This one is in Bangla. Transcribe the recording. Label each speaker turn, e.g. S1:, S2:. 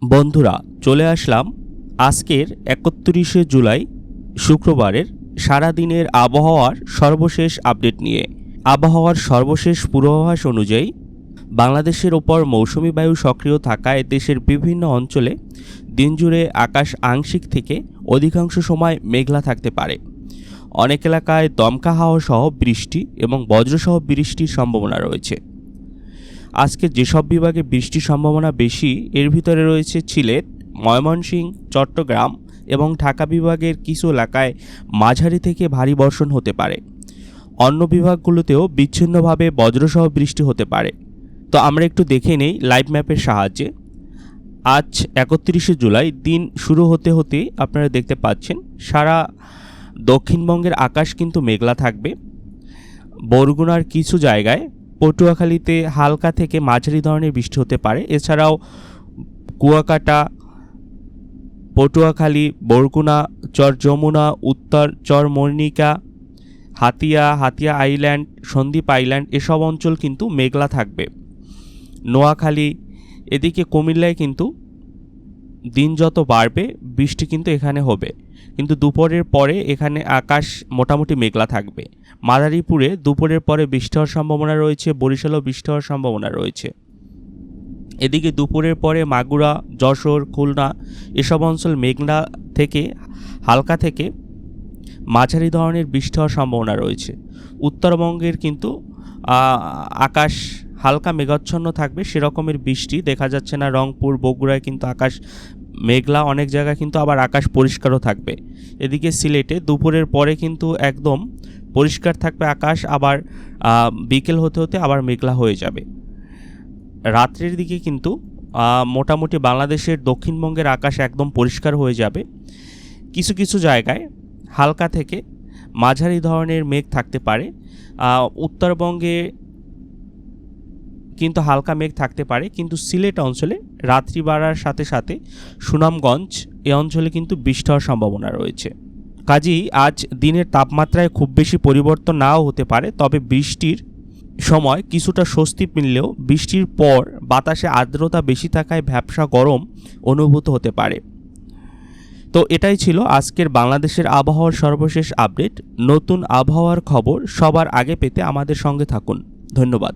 S1: বন্ধুরা, চলে আসলাম আজকের 31শে জুলাই শুক্রবারের সারাদিনের আবহাওয়ার সর্বশেষ আপডেট নিয়ে। আবহাওয়ার সর্বশেষ পূর্বাভাস অনুযায়ী বাংলাদেশের ওপর মৌসুমি বায়ু সক্রিয় থাকায় দেশের বিভিন্ন অঞ্চলে দিনজুড়ে আকাশ আংশিক থেকে অধিকাংশ সময় মেঘলা থাকতে পারে। অনেক এলাকায় দমকা হাওয়া সহ বৃষ্টি এবং বজ্রসহ বৃষ্টির সম্ভাবনা রয়েছে। আজকে যেসব বিভাগে বৃষ্টির সম্ভাবনা বেশি এর ভিতরে রয়েছে সিলেট, ময়মনসিংহ, চট্টগ্রাম এবং ঢাকা বিভাগের কিছু এলাকায় মাঝারি থেকে ভারী বর্ষণ হতে পারে। অন্য বিভাগগুলোতেও বিচ্ছিন্নভাবে বজ্রসহ বৃষ্টি হতে পারে। তো আমরা একটু দেখে নেই লাইভ ম্যাপের সাহায্যে। আজ 31শে জুলাই দিন শুরু হতে হতেই আপনারা দেখতে পাচ্ছেন সারা দক্ষিণবঙ্গের আকাশ কিন্তু মেঘলা থাকবে। বরগুনার কিছু জায়গায়, পটুয়াখালীতে হালকা থেকে মাঝারি ধরনের বৃষ্টি হতে পারে। এছাড়াও কুয়াকাটা, পটুয়াখালী, বরগুনা, চর যমুনা, উত্তর চর মর্নিকা, হাতিয়া আইল্যান্ড, সন্দ্বীপ আইল্যান্ড এসব অঞ্চল কিন্তু মেঘলা থাকবে। নোয়াখালী, এদিকে কুমিল্লায় কিন্তু দিন যত বাড়বে বৃষ্টি কিন্তু এখানে হবে, কিন্তু দুপুরের পরে এখানে আকাশ মোটামুটি মেঘলা থাকবে। মাদারীপুরে দুপুরের পরে বৃষ্টি হওয়ার সম্ভাবনা রয়েছে, বরিশালেও বৃষ্টি হওয়ার সম্ভাবনা রয়েছে। এদিকে দুপুরের পরে মাগুরা, যশোর, খুলনা এসব অঞ্চল মেঘলা থেকে হালকা থেকে মাঝারি ধরনের বৃষ্টি হওয়ার সম্ভাবনা রয়েছে। উত্তরবঙ্গের কিন্তু আকাশ হালকা মেঘাচ্ছন্ন থাকবে, সেরকমের বৃষ্টি দেখা যাচ্ছে না। রংপুর, বগুড়ায় কিন্তু আকাশ মেঘলা, অনেক জায়গায় কিন্তু আবার আকাশ পরিষ্কারও থাকবে। এদিকে সিলেটে দুপুরের পরে কিন্তু একদম পরিষ্কার থাকবে আকাশ, আবার বিকেল হতে হতে আবার মেঘলা হয়ে যাবে। রাত্রের দিকে কিন্তু মোটামুটি বাংলাদেশের দক্ষিণবঙ্গের আকাশ একদম পরিষ্কার হয়ে যাবে। কিছু কিছু জায়গায় হালকা থেকে মাঝারি ধরনের মেঘ থাকতে পারে। উত্তরবঙ্গে কিন্তু হালকা মেঘ থাকতে পারে, কিন্তু সিলেট অঞ্চলে রাত্রি বাড়ার সাথে সাথে সুনামগঞ্জ এই অঞ্চলে কিন্তু বৃষ্টি হওয়ার সম্ভাবনা রয়েছে। কাজেই আজ দিনের তাপমাত্রায় খুব বেশি পরিবর্তন নাও হতে পারে, তবে বৃষ্টির সময় কিছুটা স্বস্তি মিললেও বৃষ্টির পর বাতাসে আর্দ্রতা বেশি থাকায় ভ্যাপসা গরম অনুভূত হতে পারে। তো এটাই ছিল আজকের বাংলাদেশের আবহাওয়ার সর্বশেষ আপডেট। নতুন আবহাওয়ার খবর সবার আগে পেতে আমাদের সঙ্গে থাকুন। ধন্যবাদ।